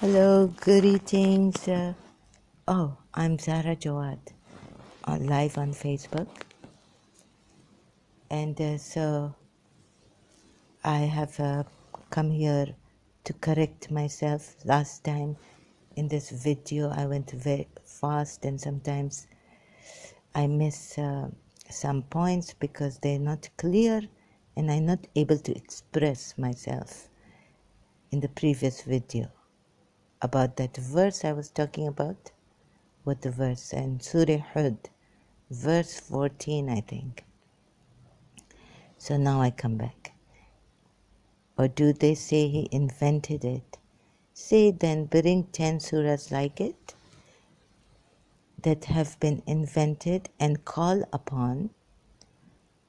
Hello, greetings. I'm Zara Jawad, live on Facebook. And so I have come here to correct myself. Last time in this video, I went very fast and sometimes I miss some points because they're not clear and I'm not able to express myself in the previous video about that verse I was talking about. What the verse in Surah Hud, verse 14, I think. So now I come back. Or do they say he invented it? Say then, bring 10 surahs like it that have been invented and call upon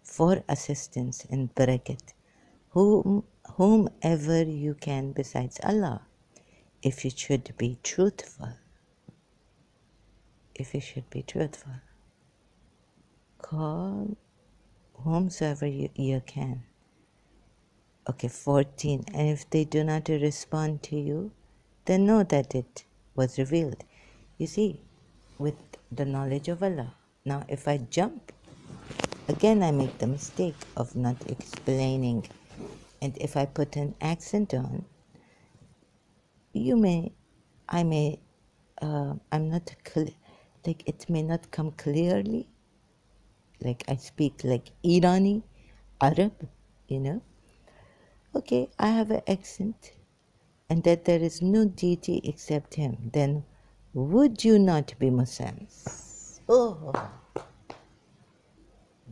for assistance in bracket whomever you can besides Allah, if you should be truthful. If you should be truthful. Call whomsoever you can. Okay, 14. And if they do not respond to you, then know that it was revealed. You see, with the knowledge of Allah. Now, if I jump, again I make the mistake of not explaining. And if I put an accent on, I'm not, like it may not come clearly. Like I speak like Irani, Arab, you know. Okay, I have an accent. And that there is no deity except him, then would you not be Muslims? Oh,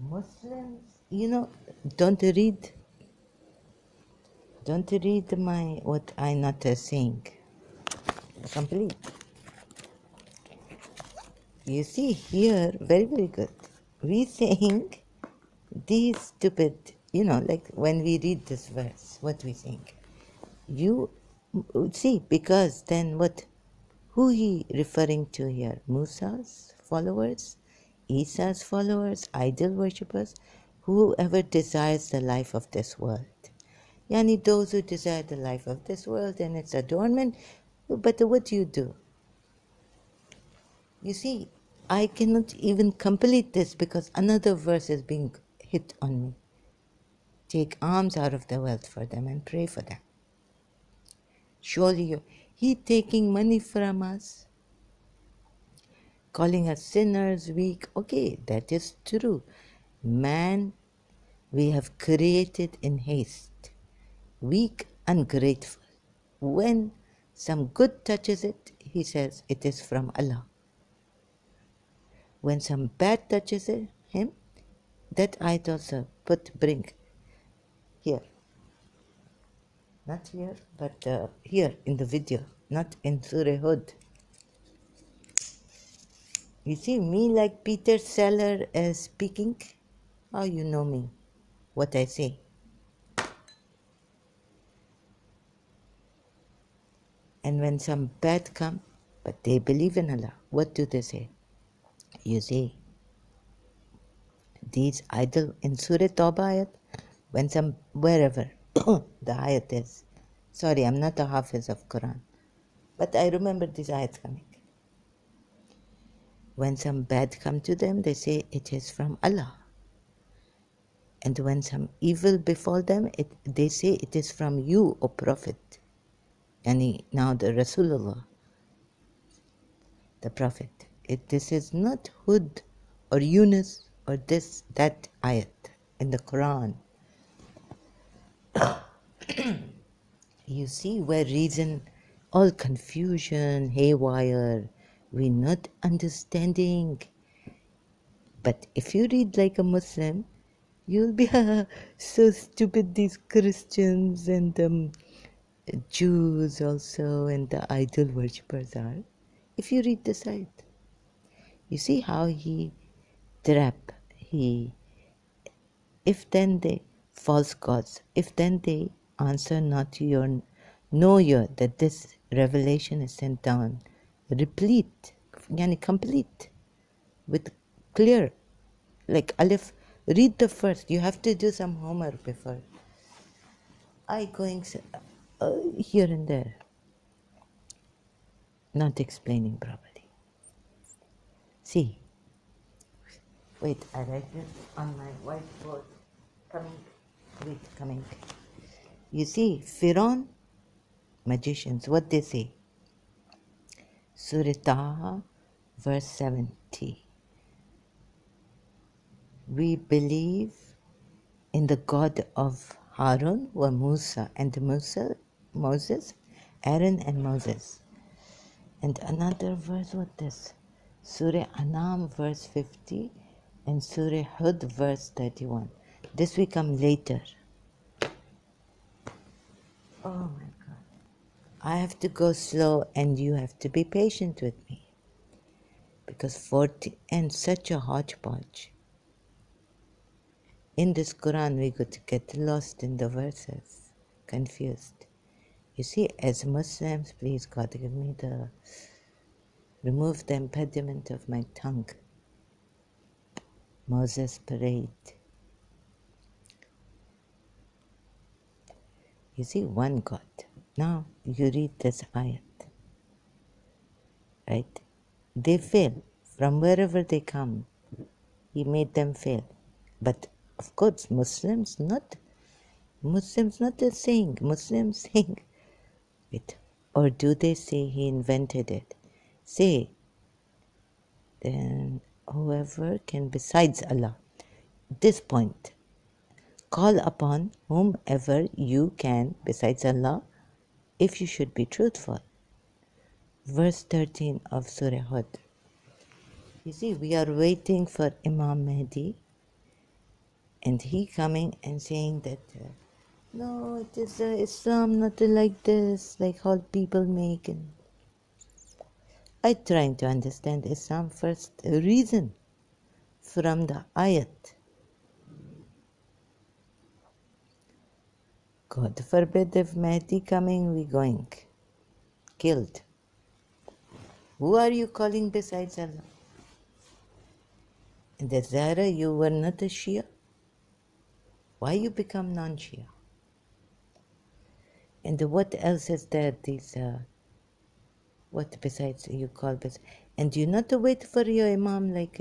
Muslims, don't read my what I'm not saying. Complete. You see here, very, very good. We saying these stupid, like when we read this verse, what we think. You see, because then what? Who he referring to here? Musa's followers? Isa's followers? Idol worshippers? Whoever desires the life of this world. Yani those who desire the life of this world and its adornment. But what do? You see, I cannot even complete this because another verse is being hit on me. Take alms out of the wealth for them and pray for them. Surely he taking money from us, calling us sinners, weak. Okay, that is true. Man, we have created in haste, weak, ungrateful. When some good touches it, he says it is from Allah. When some bad touches him, that ayat also bring here. Not here, but here in the video, not in Surah Hud. You see me like Peter Seller speaking? How you know me? What I say? And when some bad come, but they believe in Allah, what do they say? You see, these idol in Surah Tawbah ayat, when some, wherever the ayat is. Sorry, I'm not a hafiz of Quran, but I remember these ayats coming. When some bad come to them, they say it is from Allah. And when some evil befall them, they say it is from you, O Prophet. And now the Rasulullah, the Prophet. This is not Hud or Yunus or that ayat in the Quran. You see where reason, all confusion, haywire, we're not understanding. But if you read like a Muslim, you'll be so stupid, these Christians and Jews also and the idol worshippers are. If you read the site, you see how he trap, if then they, false gods, if then they answer not to your, know your, that this revelation is sent down, replete, yani complete, with clear, like Alif, read the first, you have to do some homework before. I going here and there. Not explaining properly. See, wait, I write this on my whiteboard. Coming. You see, Firon, magicians, what they say? Surah Taha, verse 70. We believe in the God of Harun or Musa and Moses, Aaron and Moses. And another verse, what this? Surah Anam, verse 50, and Surah Hud, verse 31. This will come later. Oh my God. I have to go slow and you have to be patient with me. Because 40 and such a hodgepodge. In this Quran, we could get lost in the verses, confused. You see, as Muslims, please God, remove the impediment of my tongue. Moses parade. You see, one God. Now you read this ayat, right? They fail from wherever they come. He made them fail. But of course, Muslims not saying, Muslims saying, wait, or do they say he invented it? Say, then whoever can besides Allah. This point, call upon whomever you can besides Allah if you should be truthful. Verse 13 of Surah Hud. You see, we are waiting for Imam Mahdi and he coming and saying that no, it is Islam not like this, like how people make it. I trying to understand Islam first reason from the ayat. God forbid if Mahdi coming, we going killed. Who are you calling besides Allah? And the Zahra, you were not a Shia. Why you become non-Shia? And what else is there? These what besides you call besides? And you not wait for your Imam like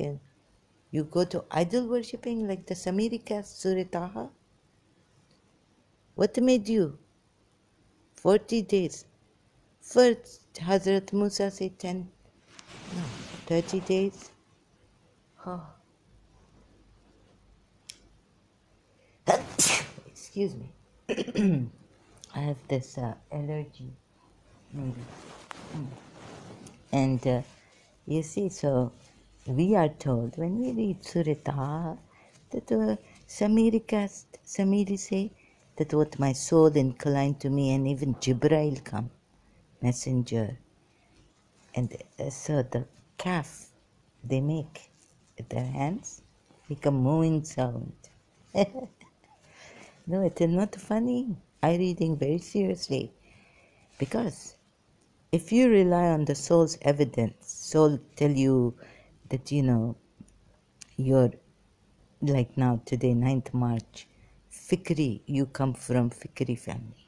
you go to idol worshipping like the Samiri cast Surah Taha? What made you? 40 days. First, Hazrat Musa said 30 days. Oh. Excuse me. I have this allergy, maybe. And you see, so we are told when we read Surah Taha that Samiri say that what my soul inclined to me, and even Jibrail come, messenger. And so the calf they make with their hands make a mooing sound. No, it is not funny. I reading very seriously because if you rely on the soul's evidence, soul tell you that you're like now today 9th March, Fikri, you come from Fikri family.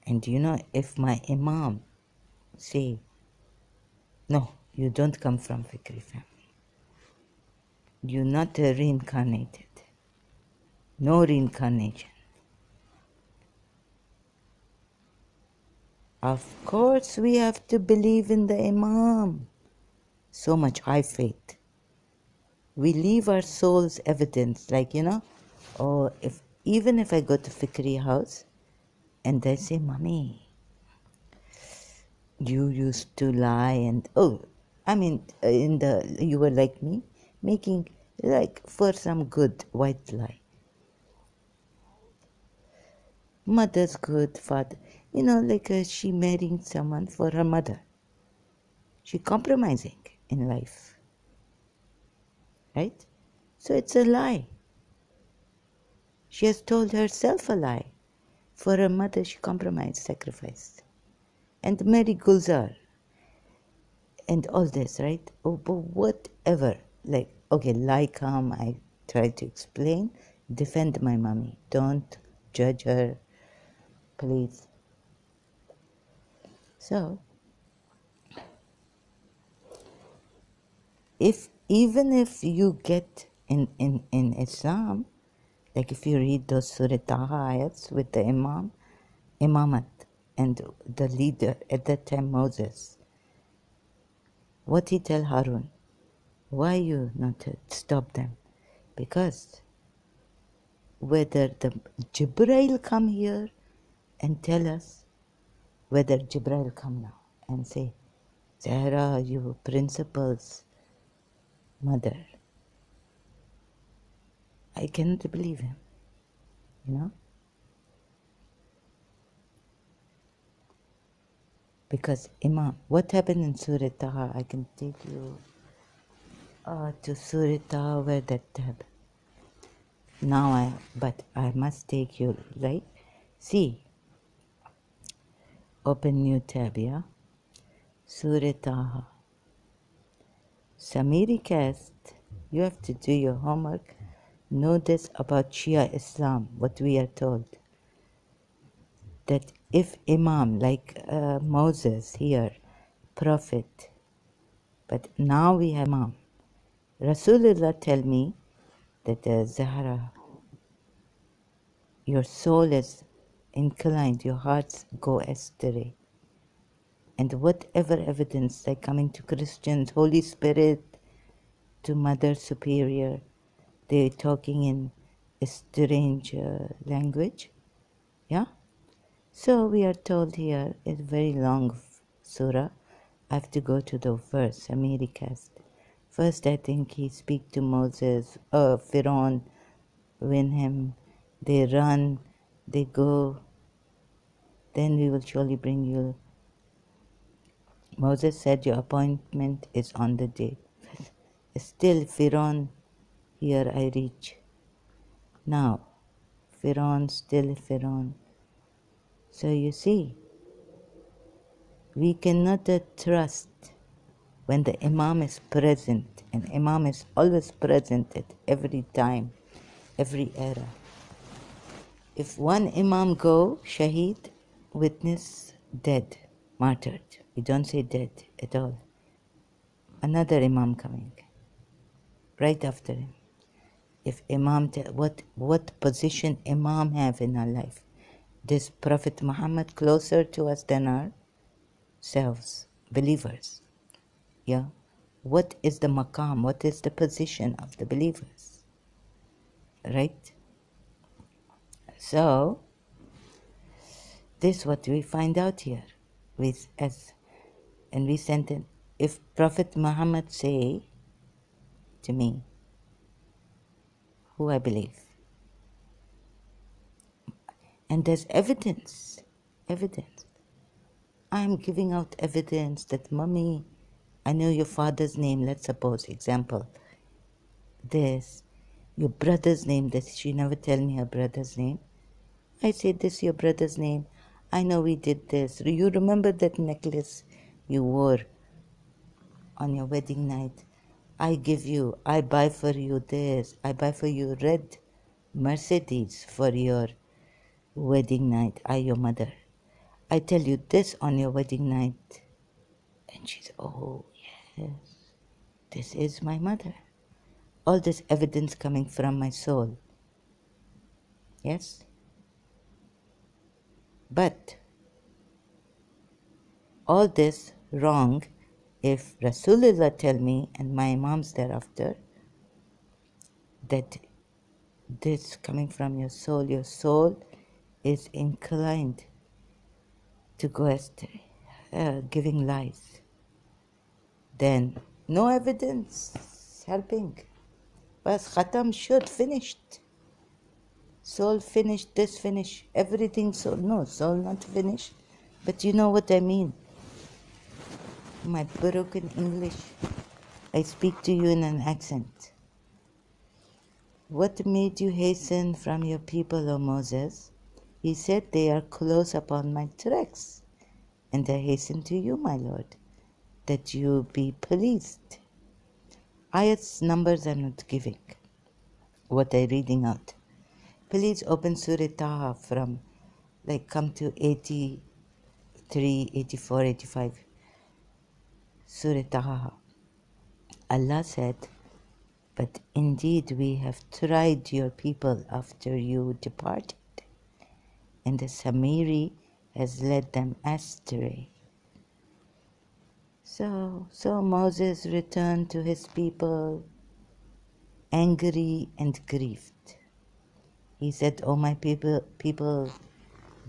And if my Imam say, no, you don't come from Fikri family, you're not reincarnated, no reincarnation. Of course we have to believe in the Imam. So much high faith. We leave our soul's evidence, like, or even if I go to Fikri house and they say, Mommy, you used to lie and, you were like me, making, like, for some good white lie. Mother's good, father, she marrying someone for her mother. She compromising in life, right? So it's a lie. She has told herself a lie. For her mother, she compromised, sacrificed. And Mary Gulzar, and all this, right? Oh, but whatever. Like, okay, lie come, I try to explain, defend my mommy. Don't judge her, please. So, if even if you get in Islam, like if you read those Surah Taha ayats with the Imamat, and the leader at that time, Moses, what he tell Harun? Why you not to stop them? Because whether the Jibreel come here and tell us, whether Jibreel come now and say, Zahra, you principal's mother, I cannot believe him, you know? Because Imam, what happened in Surah Taha, I can take you to Surah Taha where that happened. Now but I must take you, right? See, open new tab, yeah? Surah Taha. Samiri cast, you have to do your homework. Know this about Shia Islam, what we are told. That if Imam, like Moses here, Prophet, but now we have Imam. Rasulullah tell me that Zahra, your soul is inclined, your hearts go astray. And whatever evidence, like coming to Christians, Holy Spirit, to Mother Superior, they're talking in a strange language. Yeah? So we are told here, it's a very long surah. I have to go to the verse, Americast. First, I think he speak to Moses, Pharaoh, win him. They run, they go. Then we will surely bring you. Moses said, your appointment is on the day. Still, Pharaoh, here I reach. Now, Pharaoh, still Pharaoh. So you see, we cannot trust when the Imam is present, and Imam is always present at every time, every era. If one Imam go, Shaheed, witness, dead, martyred. We don't say dead at all. Another Imam coming, right after him. If Imam, what position Imam have in our life? This Prophet Muhammad closer to us than ourselves, believers. Yeah. What is the maqam? What is the position of the believers? Right? So, this is what we find out here. And we sent it. If Prophet Muhammad say to me, who I believe, and there's evidence. I'm giving out evidence that, Mommy, I know your father's name, let's suppose, example, this, your brother's name, that she never tell me her brother's name. I say, this your brother's name. I know we did this. You remember that necklace you wore on your wedding night? I buy for you this. I buy for you red Mercedes for your wedding night. I, your mother. I tell you this on your wedding night. And she's, oh, yes, this is my mother. All this evidence coming from my soul. Yes? But all this wrong if Rasulullah tell me and my imams thereafter that this coming from your soul is inclined to go astray, giving lies. Then no evidence helping. But khatam should finished. Soul finished, this finished, everything soul. No, soul not finished. But you know what I mean. My broken English. I speak to you in an accent. What made you hasten from your people, O Moses? He said, they are close upon my tracks, and I hasten to you, my Lord, that you be pleased. Ayats numbers I'm not giving, what I'm reading out. Please open Surah Taha from, come to 83, 84, 85. Surah Taha. Allah said, "But indeed we have tried your people after you departed, and the Samiri has led them astray." So Moses returned to his people angry and grieved. He said, "O my people,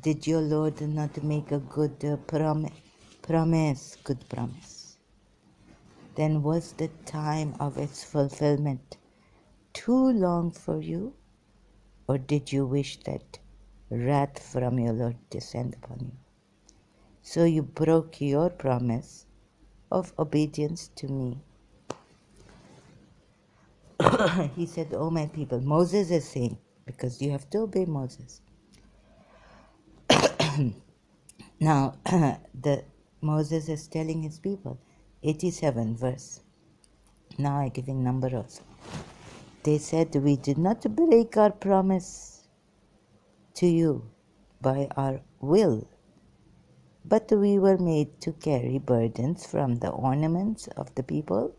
did your Lord not make a good promise? Good promise. Then was the time of its fulfillment too long for you? Or did you wish that wrath from your Lord descend upon you? So you broke your promise of obedience to me." He said, "Oh my people," Moses is saying, because you have to obey Moses. Now, Moses is telling his people, 87 verse. Now I'm giving number also. They said, "We did not break our promise to you by our will, but we were made to carry burdens from the ornaments of the people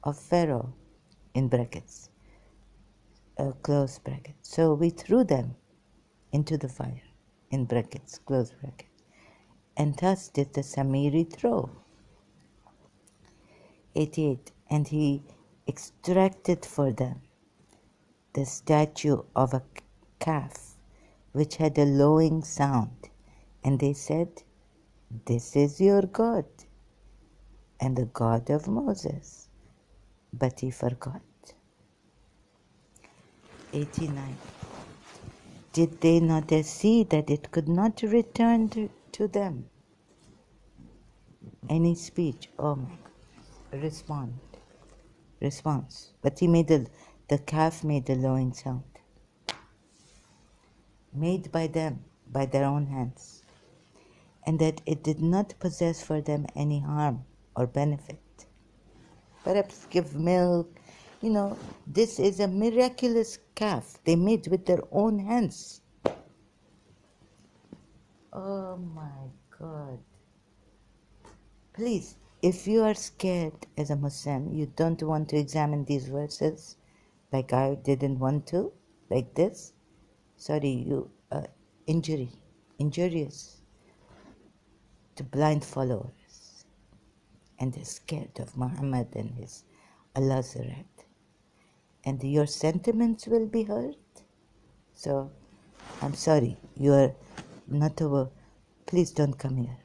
of Pharaoh," in brackets, close bracket. "So we threw them into the fire," in brackets, close bracket. "And thus did the Samiri throw." 88. And he extracted for them the statue of a calf, which had a lowing sound. And they said, "This is your God, and the God of Moses." But he forgot. 89. Did they not see that it could not return to them any speech? Oh my God. Response. But he made the calf made a lowing sound, made by them, by their own hands, and that it did not possess for them any harm or benefit. Perhaps give milk. This is a miraculous calf they made with their own hands. Oh my God. Please, if you are scared as a Muslim, you don't want to examine these verses like I didn't want to, like this, sorry, injurious to blind followers, and they're scared of Muhammad and his Allah's wrath, and your sentiments will be hurt. So, I'm sorry, you are not over. Please don't come here.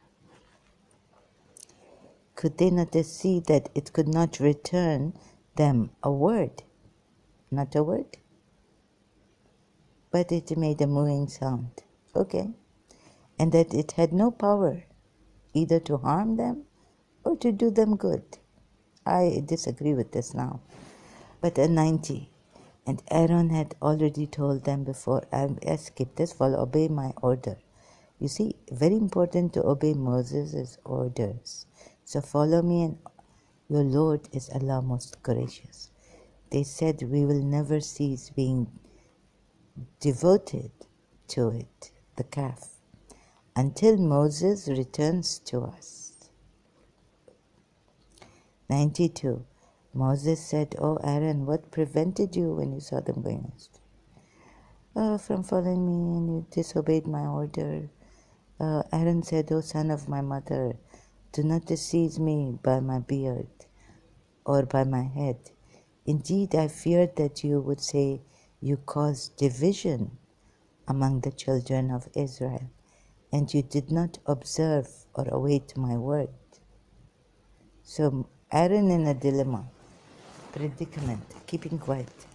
Could they not see that it could not return them a word? Not a word? But it made a mooing sound. Okay. And that it had no power either to harm them or to do them good. I disagree with this now. But at 90, and Aaron had already told them before, I skip this, follow, obey my order. You see, very important to obey Moses' orders. So follow me, and your Lord is Allah most gracious. They said, "We will never cease being devoted to it," the calf, "until Moses returns to us." 92. Moses said, "O Aaron, what prevented you when you saw them going astray? From following me, and you disobeyed my order." Aaron said, "O son of my mother, do not seize me by my beard or by my head. Indeed, I feared that you would say you caused division among the children of Israel, and you did not observe or await my word." So Aaron in a dilemma, predicament, keeping quiet.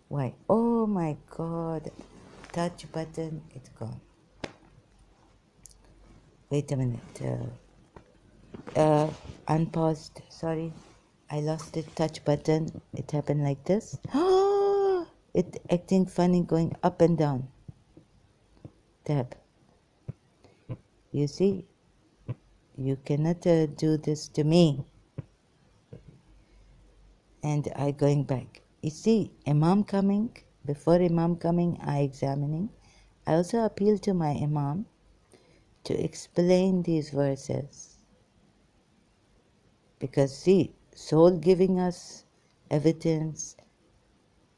Why? Oh my God, touch button, it's gone. Wait a minute. Unpaused, sorry. I lost the touch button. It happened like this. It acting funny, going up and down. Tab. You see, you cannot do this to me. And I going back. You see, Imam coming, before Imam coming, I examining. I also appeal to my Imam to explain these verses. Because see, soul giving us evidence.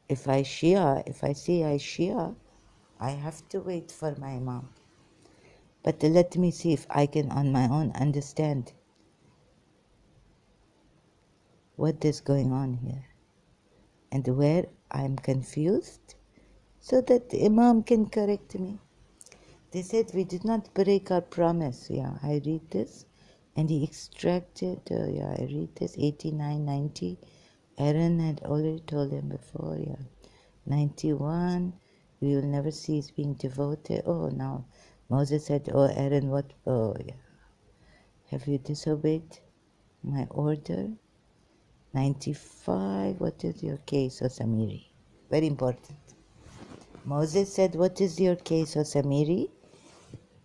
If I say I Shia, I have to wait for my Imam. But let me see if I can on my own understand what is going on here and where I'm confused so that the Imam can correct me. They said we did not break our promise. Yeah, I read this. And he extracted, I read this, 89, 90. Aaron had already told him before, 91, we will never cease being devoted. Oh, now Moses said, oh, Aaron, what? Oh, yeah. Have you disobeyed my order? 95, what is your case, O Samiri? Very important. Moses said, what is your case, O Samiri?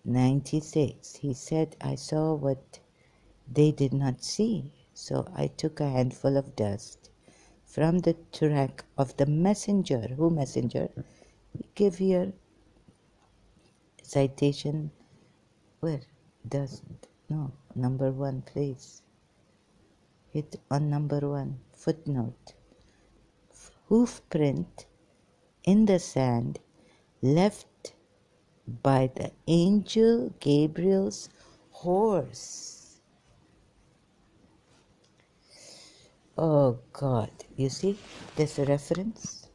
96. He said, I saw what they did not see, so I took a handful of dust from the track of the messenger. Who messenger? We give here citation. Where? Dust. No, number one, please. Hit on number one. Footnote. Hoof print in the sand left by the angel Gabriel's horse. Oh God, you see this reference?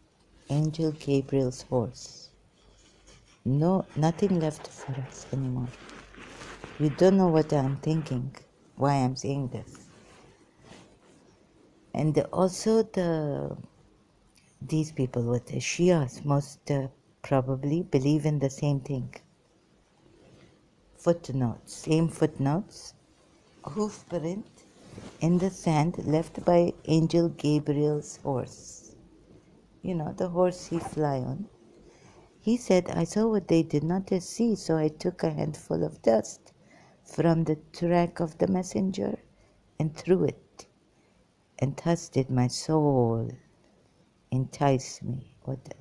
Angel Gabriel's horse. No, nothing left for us anymore. You don't know what I'm thinking, why I'm saying this. And also these people with the Shias most probably believe in the same thing. Footnotes, same footnotes. Hoof print in the sand left by Angel Gabriel's horse. You know, the horse he fly on. He said, I saw what they did not see, so I took a handful of dust from the track of the messenger and threw it, and thus did my soul entice me. What?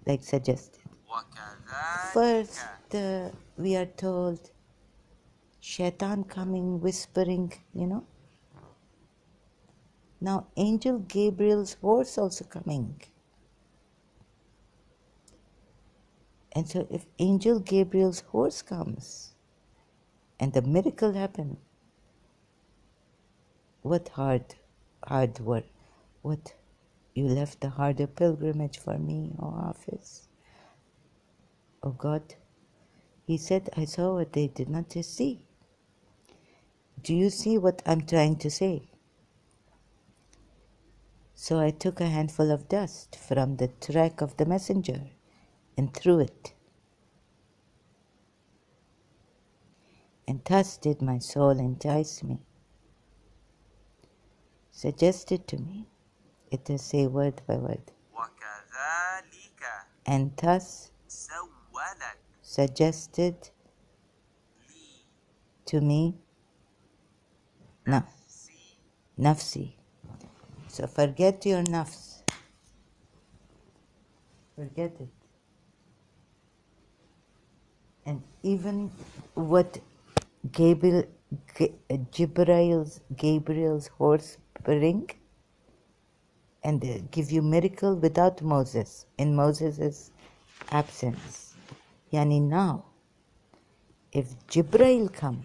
Like suggested. First, we are told Shaitan coming, whispering, Now Angel Gabriel's horse also coming. And so if Angel Gabriel's horse comes and the miracle happens, what hard work, what you left the harder pilgrimage for me, O Hafiz. O God, he said, I saw what they did not see. Do you see what I'm trying to say? So I took a handful of dust from the track of the messenger and threw it. And thus did my soul entice me. Suggested to me. It is say word by word. And thus suggested to me nafsi. So forget your nafs. Forget it. And even what Gabriel's horse bring and give you miracle without Moses, in Moses' absence. Yani now, if Jibreel come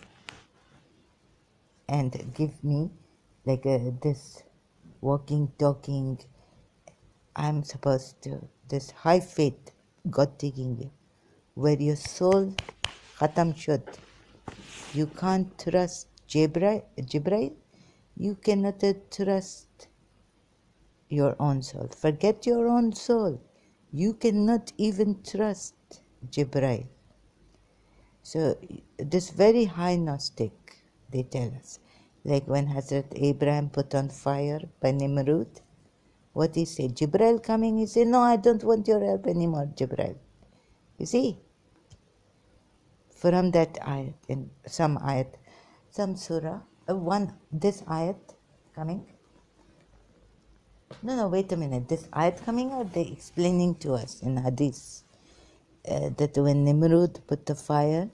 and give me like this walking, talking, I'm supposed to, this high faith, God taking you, where your soul khatam shud. You can't trust Jibreel. You cannot trust your own soul. Forget your own soul. You cannot even trust Jibreel. So this very high Gnostic, they tell us, like when Hazrat Abraham put on fire by Nimrud, what he said, Jibreel coming, he said, no, I don't want your help anymore, Jibreel. You see? From that ayat, in some ayat, some surah, this ayat coming. No, wait a minute. This ayat coming or they explaining to us in hadith that when Nimrud put the fire,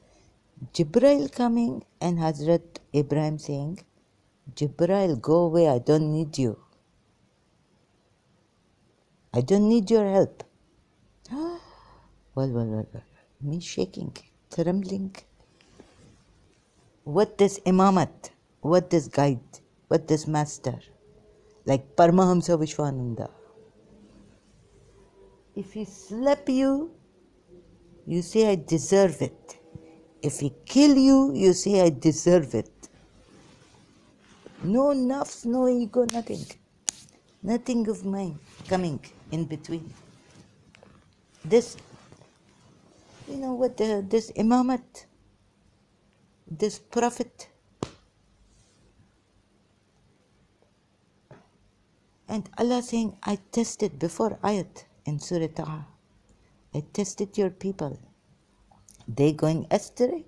Jibreel coming and Hazrat Ibrahim saying, Jibril, go away, I don't need you. I don't need your help. Well. Me shaking, trembling. What does imamat? What does guide? What does master? Like Paramahamsa Vishwananda. If he slap you, you say, I deserve it. If he kill you, you say, I deserve it. No nafs, no ego, nothing. Nothing of mine coming in between. This, this imamat, this prophet, and Allah saying, I tested before ayat in Surah Taha. I tested your people. They going astray.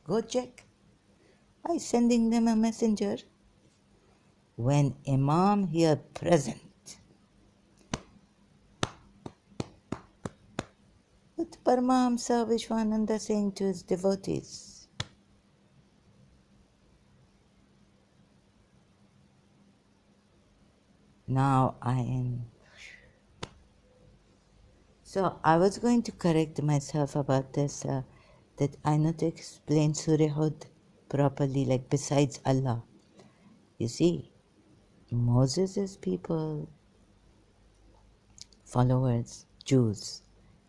Go check. I sending them a messenger. When Imam here present, what Paramahamsa Vishwananda saying to his devotees? Now I am. So I was going to correct myself about this, that I not explain Surah Hud properly, like besides Allah. You see, Moses' people, followers, Jews,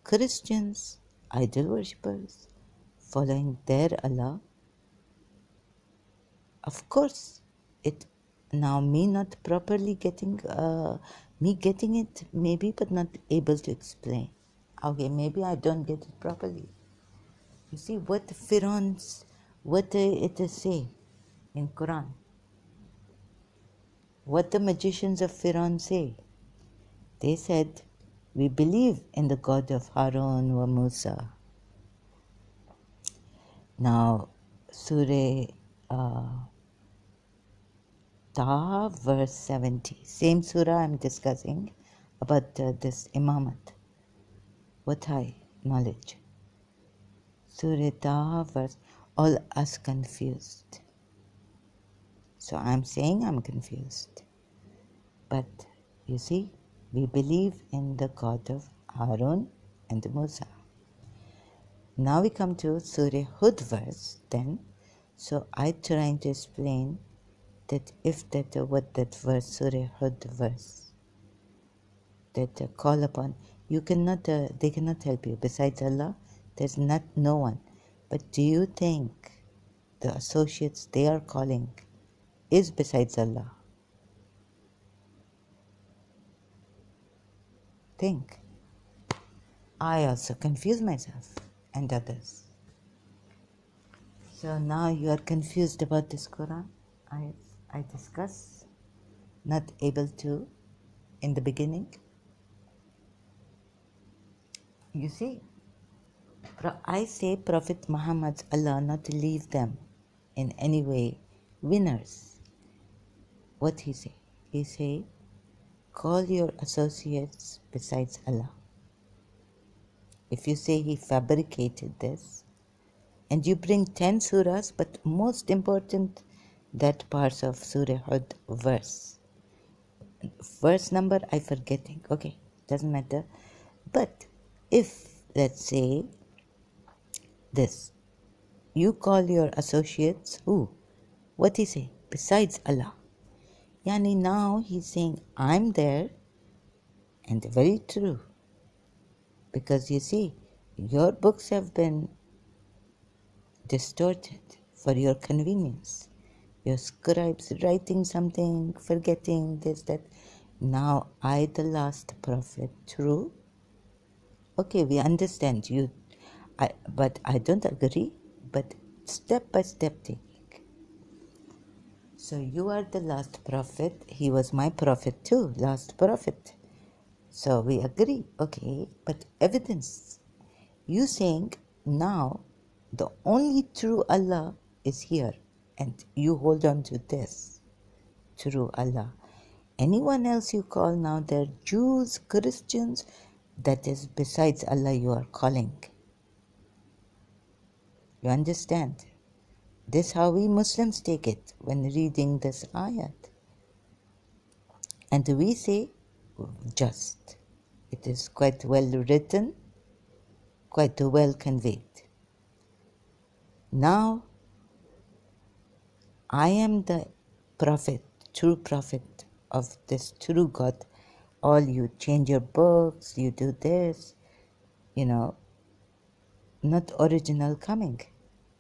Christians, idol worshippers, following their Allah. Of course, it now me not properly getting me getting it maybe, but not able to explain. Okay, maybe I don't get it properly. You see what it say in Quran. What the magicians of Fir'aun say. They said, we believe in the God of Harun wa Musa. Now, Surah Taha, verse 70. Same surah I'm discussing about this imamat. What high knowledge. Surah Taha, verse, all us confused. So I'm saying I'm confused. But you see, we believe in the God of Harun and Musa. Now we come to Surah Hud verse then. So I trying to explain that if that what that verse, Surah Hud verse, that call upon, you cannot, they cannot help you. Besides Allah, there's no one. But do you think the associates they are calling is besides Allah? Think. I also confuse myself and others. So now you are confused about this Quran. I discuss, not able to in the beginning. You see, I say Prophet Muhammad's Allah not to leave them in any way winners. What he say? He say, call your associates besides Allah. If you say he fabricated this, and you bring 10 surahs, but most important, that parts of Surah Hud verse. Verse number I forgetting. Okay, doesn't matter. But if, let's say, this, you call your associates who? What he say? Besides Allah. Yani now he's saying, I'm there, and very true. Because you see, your books have been distorted for your convenience. Your scribes writing something, forgetting this, that. Now I, the last prophet, true? Okay, we understand you, but I don't agree, but step by step taking. So you are the last prophet, he was my prophet too, last prophet. So we agree, okay, but evidence. You saying now the only true Allah is here, and you hold on to this true Allah. Anyone else you call now, they're Jews, Christians, that is besides Allah you are calling. You understand? This is how we Muslims take it when reading this ayat. And we say, just. It is quite well written, quite well conveyed. Now, I am the prophet, true prophet of this true God. All you change your books, you do this, not original coming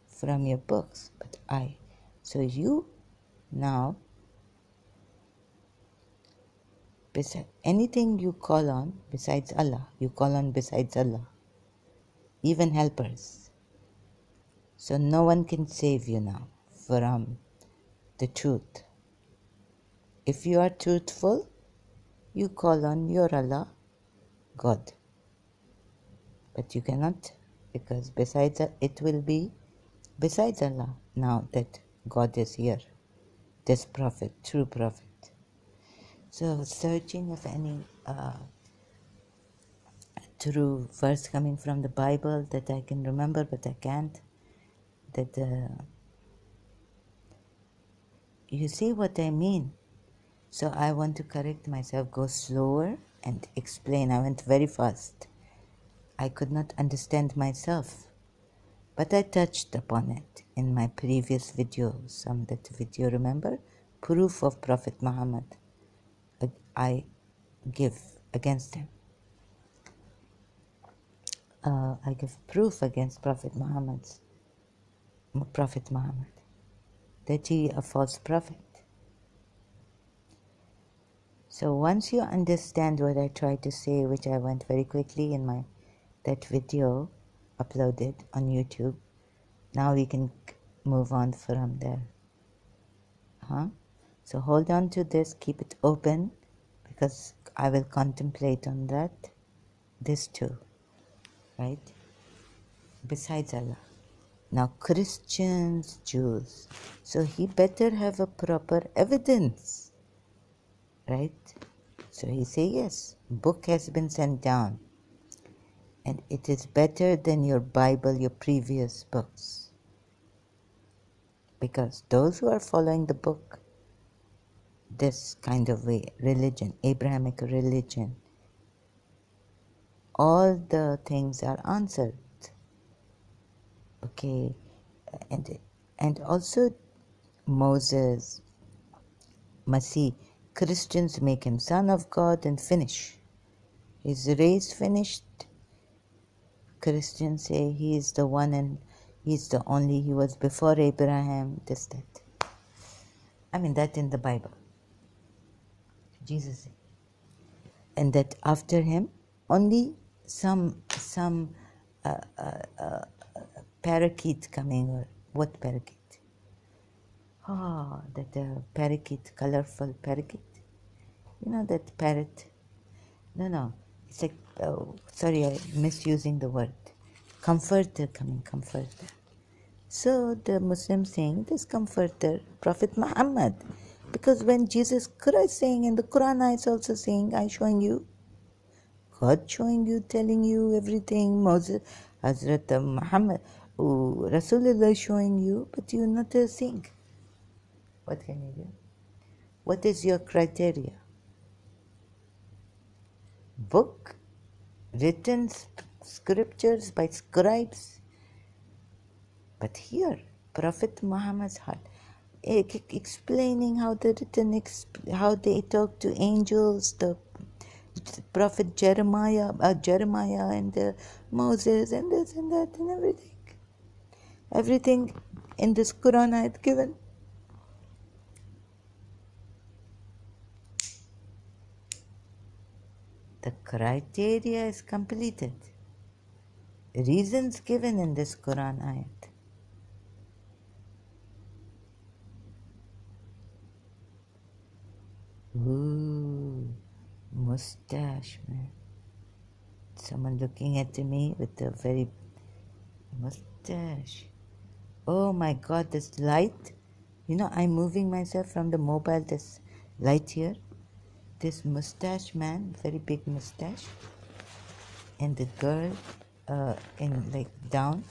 from your books, but I. So you now, anything you call on besides Allah, you call on besides Allah, even helpers. So no one can save you now from the truth. If you are truthful, you call on your Allah, God. But you cannot, because besides it will be besides Allah now that God is here, this prophet, true prophet. So searching of any true verse coming from the Bible that I can remember, but I can't. That you see what I mean. So I want to correct myself, go slower and explain. I went very fast. I could not understand myself, but I touched upon it in my previous video. Some that video, remember? Proof of Prophet Muhammad. I give against him. I give proof against Prophet Muhammad, that he a false prophet. So once you understand what I tried to say, which I went very quickly in that video uploaded on YouTube, now we can move on from there. So hold on to this, keep it open, because I will contemplate on that, this too, right? Besides Allah. Now Christians, Jews, so he better have a proper evidence, right? So he say yes, book has been sent down, and it is better than your Bible, your previous books, because those who are following the book, this kind of way, religion, Abrahamic religion, all the things are answered. Okay, and also Moses, Masih, Christians make him son of God and finish. His race finished. Christians say he is the one and he's the only, he was before Abraham, this, that. I mean, that in the Bible. Jesus said. And that after him, only some parakeet coming, or what parakeet? That parakeet, colorful parakeet. You know that parrot? No. It's like, sorry, I'm misusing the word. Comforter coming, comforter. So the Muslims saying this comforter, Prophet Muhammad. Because when Jesus Christ saying in the Quran is also saying, I showing you, God showing you, telling you everything, Moses, Hazrat Muhammad, Rasulullah showing you, but you're not seeing. What can you do? What is your criteria? Book, written scriptures by scribes. But here, Prophet Muhammad's heart, explaining how how they talk to angels, the Prophet Jeremiah and Moses and this and that and everything. Everything in this Quran I had given. The criteria is completed. Reasons given in this Quran ayat. Ooh, mustache, man. Someone looking at me with a very mustache. Oh my God, this light. I'm moving myself from the mobile, this light here. This mustache man, very big mustache. And the girl in like down.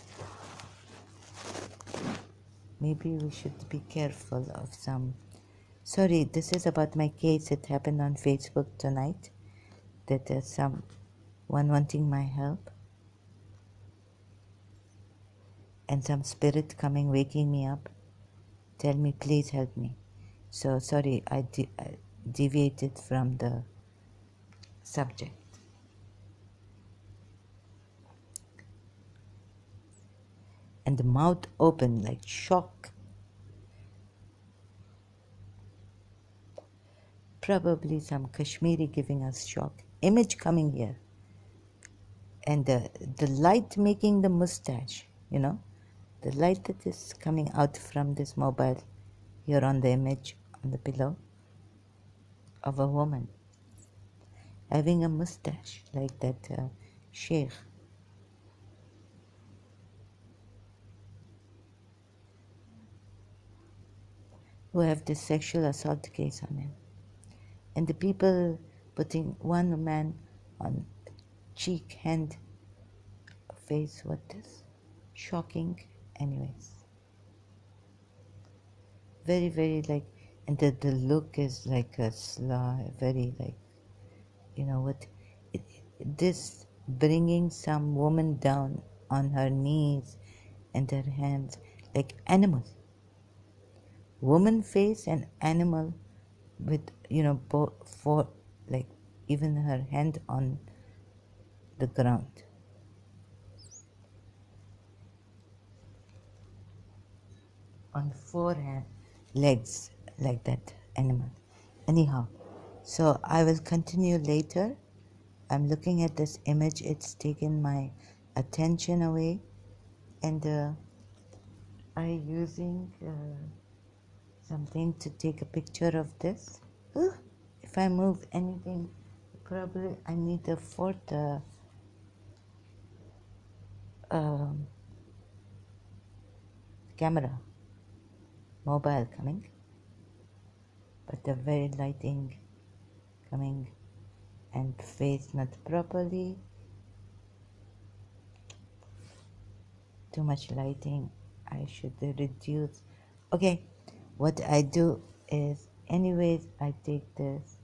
maybe we should be careful of some. Sorry, this is about my case. It happened on Facebook tonight, that there's someone wanting my help and some spirit coming, waking me up, tell me, please help me. So sorry, I deviated from the subject. And the mouth open like shock. Probably some Kashmiri giving us shock. Image coming here. And the light making the mustache, you know, the light that is coming out from this mobile here on the image on the pillow of a woman having a mustache like that sheikh who have this sexual assault case on him. And the people putting one man on cheek, hand, face, what is shocking. Anyways, very, very like, and the look is like a sly, very like, you know what, this bringing some woman down on her knees and her hands like animal. Woman face and animal with, you know, for like even her hand on the ground. On four legs like that animal. Anyhow, so I will continue later. I'm looking at this image, it's taken my attention away, and I using something to take a picture of this. If I move anything, probably I need a fourth camera, mobile coming, but the very lighting coming and face not properly. Too much lighting, I should reduce. Okay, what I do is, anyways, I take this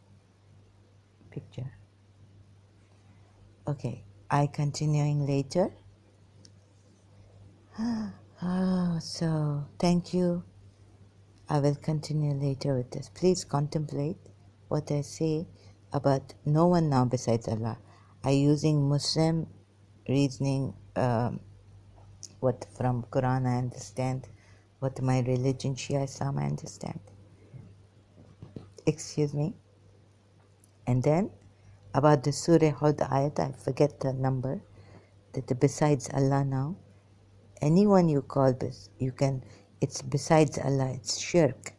picture. Okay, I continuing later. So thank you. I will continue later with this. Please contemplate what I say about no one now besides Allah. I using Muslim reasoning, what from Quran I understand, what my religion Shia Islam I understand. Excuse me. And then about the Surah Hud ayat, I forget the number, that besides Allah now, anyone you call this, you can, it's besides Allah, it's shirk,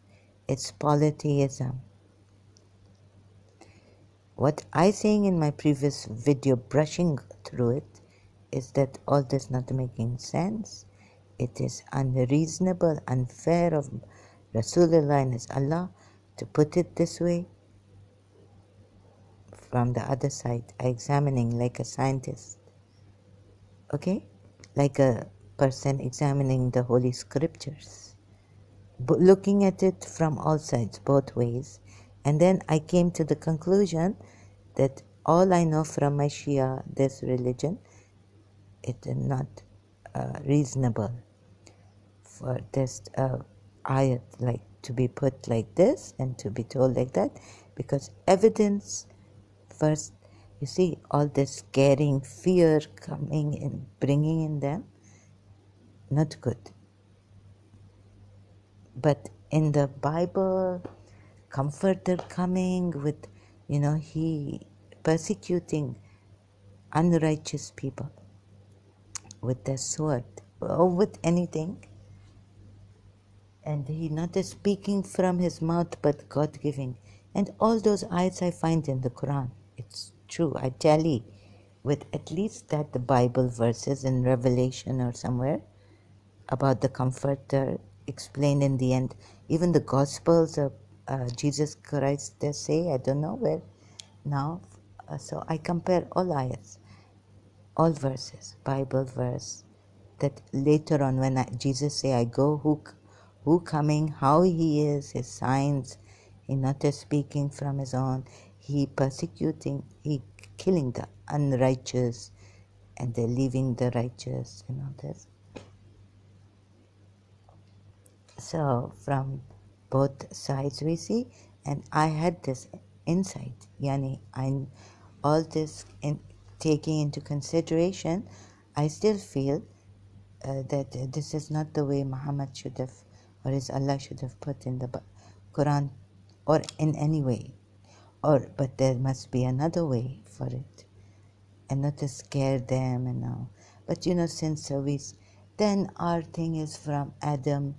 it's polytheism. What I saying in my previous video, brushing through it, is that all this not making sense. It is unreasonable, unfair of Rasulullah and his Allah to put it this way. From the other side, examining like a scientist, okay, like a person examining the holy scriptures, looking at it from all sides, both ways. And then I came to the conclusion that all I know from my Shia, this religion, it is not reasonable for this ayat like to be put like this and to be told like that, because evidence first, you see all this scaring, fear coming in, bringing in them, not good. But in the Bible, comforter coming with, you know, he persecuting unrighteous people with the sword or with anything, and he not speaking from his mouth but God giving. And all those ayats I find in the Quran, it's true, I tally with at least that the Bible verses in Revelation or somewhere about the comforter explained in the end. Even the Gospels of Jesus Christ, they say, I don't know where now. So I compare all ayats, all verses, Bible verse, that later on when Jesus say, I go, who coming, how he is, his signs. He not just speaking from his own, he persecuting, he killing the unrighteous, and they're leaving the righteous, this. So from both sides we see, and I had this insight, yani all this taking into consideration, I still feel that this is not the way Muhammad should have, or his Allah should have put in the Quran, or in any way, but there must be another way for it, and not to scare them and all. But since then our thing is from Adam,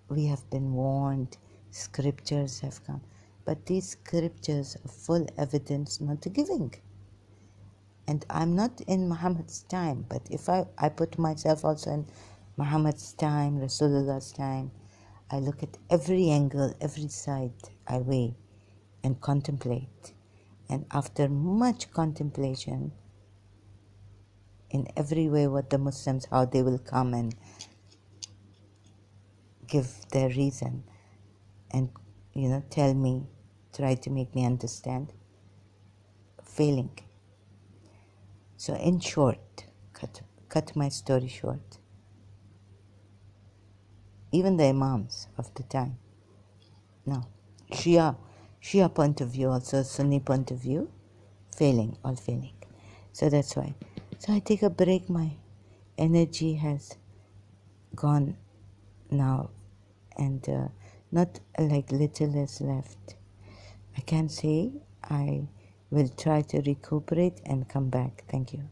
we have been warned, scriptures have come, but these scriptures are full evidence not giving. And I'm not in Muhammad's time, but if I put myself also in Muhammad's time, Rasulullah's time, I look at every angle, every side, I weigh and contemplate. And after much contemplation, in every way, what the Muslims, how they will come and give their reason and, tell me, try to make me understand, failing. So in short, cut my story short, even the Imams of the time, no, Shia point of view, also Sunni point of view, all failing. So that's why. So I take a break, my energy has gone now, and not like little is left. I can say I will try to recuperate and come back. Thank you.